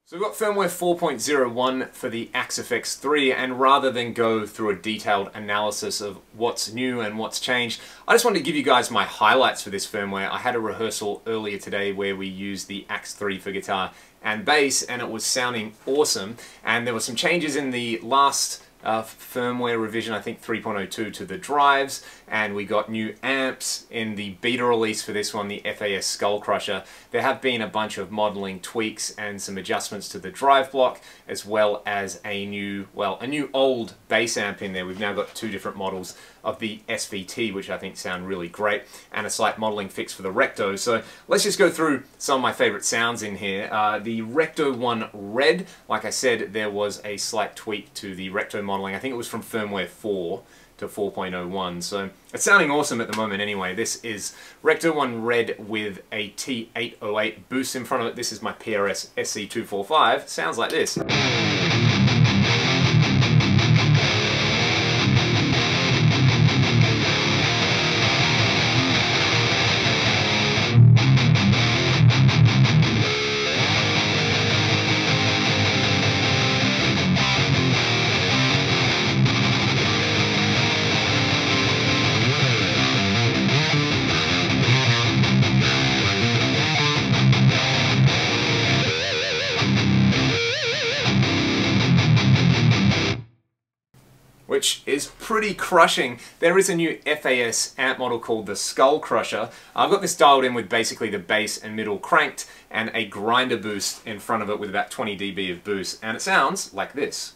So we've got firmware 4.01 for the Axe FX3, and rather than go through a detailed analysis of what's new and what's changed, I just wanted to give you guys my highlights for this firmware. I had a rehearsal earlier today where we used the Axe 3 for guitar and bass, and it was sounding awesome. And there were some changes in the last firmware revision, I think 3.02, to the drives, and we got new amps in the beta release for this one, the FAS Skull Crusher. There have been a bunch of modeling tweaks and some adjustments to the drive block, as well as a new old bass amp in there. We've now got two different models of the SVT, which I think sound really great, and a slight modeling fix for the Recto. So let's just go through some of my favorite sounds in here. The Recto one Red, like I said, there was a slight tweak to the Recto modeling. I think it was from firmware 4 to 4.01, so it's sounding awesome at the moment anyway. This is Recto one Red with a T808 boost in front of it. This is my PRS SC245. Sounds like this. Which is pretty crushing. There is a new FAS amp model called the Skull Crusher. I've got this dialed in with basically the bass and middle cranked and a grinder boost in front of it with about 20 dB of boost, and it sounds like this.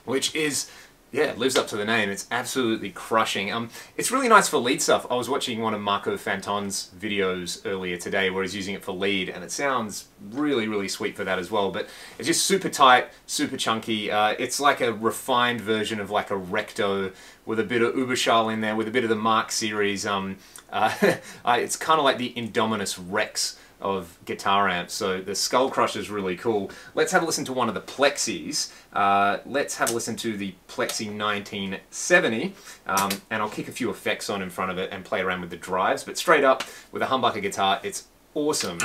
Which is, yeah, lives up to the name. It's absolutely crushing. It's really nice for lead stuff. I was watching one of Marco Fanton's videos earlier today where he's using it for lead, and it sounds really, really sweet for that as well. But it's just super tight, super chunky. It's like a refined version of like a Recto with a bit of Uberschall in there, with a bit of the Mark series. It's kind of like the Indominus Rex of guitar amps, so the Skull Crusher is really cool. Let's have a listen to one of the Plexis. Let's have a listen to the Plexi 1970, and I'll kick a few effects on in front of it and play around with the drives, but straight up, with a humbucker guitar, it's awesome.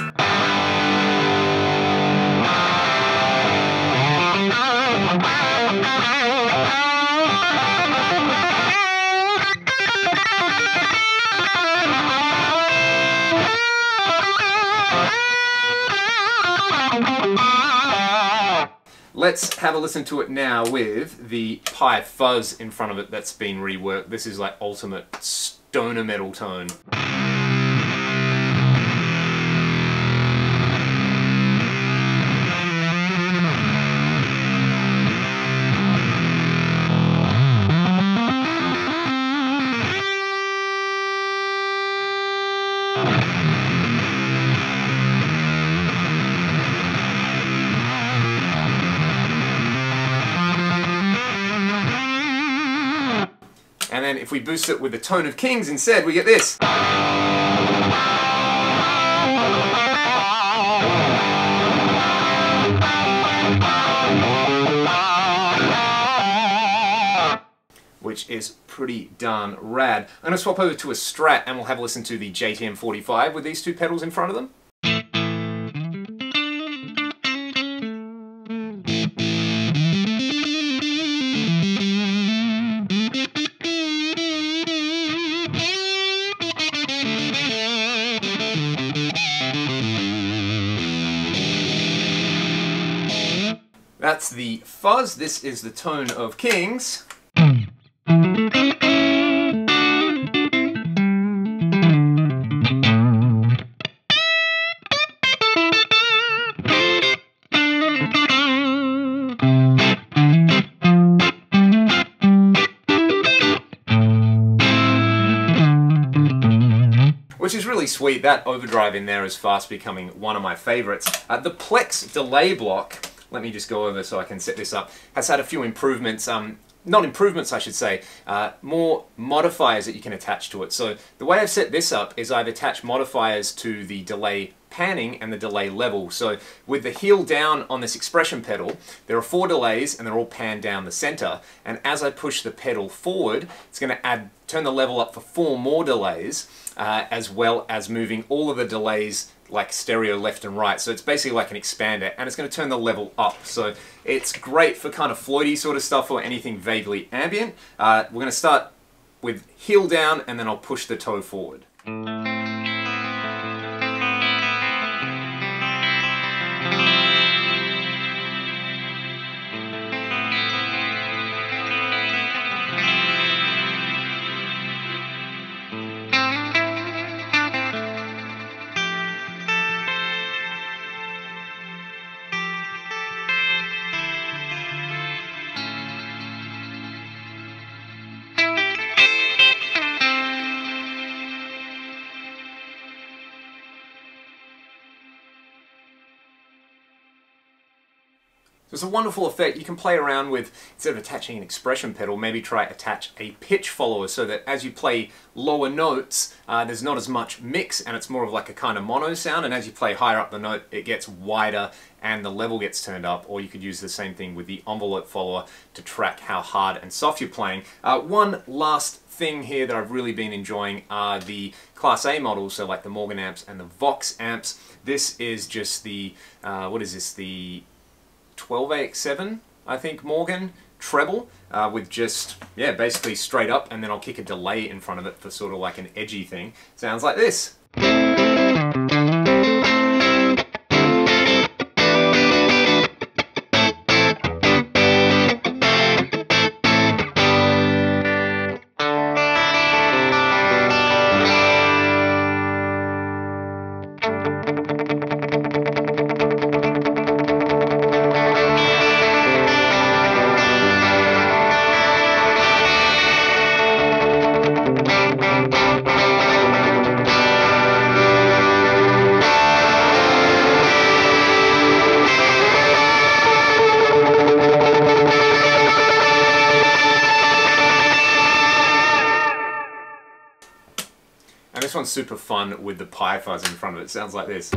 Let's have a listen to it now with the Pi Fuzz in front of it that's been reworked. This is like ultimate stoner metal tone. And then if we boost it with the Tone of Kings instead, we get this. Which is pretty darn rad. I'm going to swap over to a Strat and we'll have a listen to the JTM 45 with these two pedals in front of them. That's the Fuzz. This is the Tone of Kings. which is really sweet. That overdrive in there is fast becoming one of my favorites. The Plex delay block, let me just go over so I can set this up, has had a few improvements. Not improvements, I should say, more modifiers that you can attach to it. So the way I've set this up is I've attached modifiers to the delay panning and the delay level. So with the heel down on this expression pedal, there are 4 delays and they're all panned down the center. And as I push the pedal forward, it's going to turn the level up for 4 more delays, as well as moving all of the delays like stereo left and right. So it's basically like an expander, and it's going to turn the level up. So it's great for kind of floaty sort of stuff or anything vaguely ambient. We're going to start with heel down, and then I'll push the toe forward. So it's a wonderful effect you can play around with. Instead of attaching an expression pedal, maybe try attach a pitch follower so that as you play lower notes, there's not as much mix and it's more of like a kind of mono sound, and as you play higher up the note, it gets wider and the level gets turned up. Or you could use the same thing with the envelope follower to track how hard and soft you're playing. One last thing here that I've really been enjoying are the Class A models, so like the Morgan amps and the Vox amps. This is just the, what is this, the 12AX7, I think, Morgan treble, with just, yeah, basically straight up, and then I'll kick a delay in front of it for sort of like an edgy thing. Sounds like this. And this one's super fun with the pie fuzz in front of it. It sounds like this.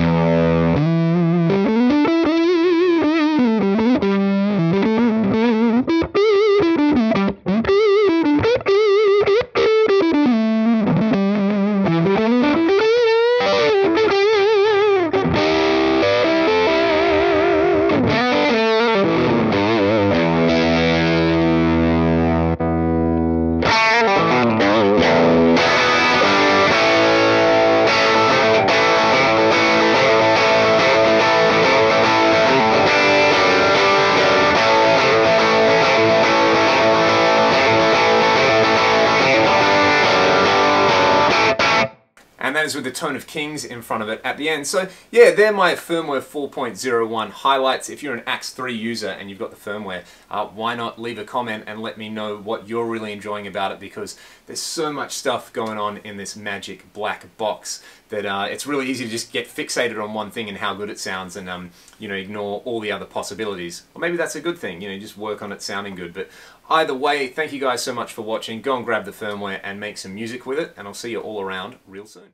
And that is with the Tone of Kings in front of it at the end. So yeah, they're my firmware 4.01 highlights. If you're an Axe 3 user and you've got the firmware, why not leave a comment and let me know what you're really enjoying about it, because there's so much stuff going on in this magic black box that it's really easy to just get fixated on one thing and how good it sounds, and you know, ignore all the other possibilities. Or maybe that's a good thing, you know, just work on it sounding good. But either way, thank you guys so much for watching. Go and grab the firmware and make some music with it, and I'll see you all around real soon.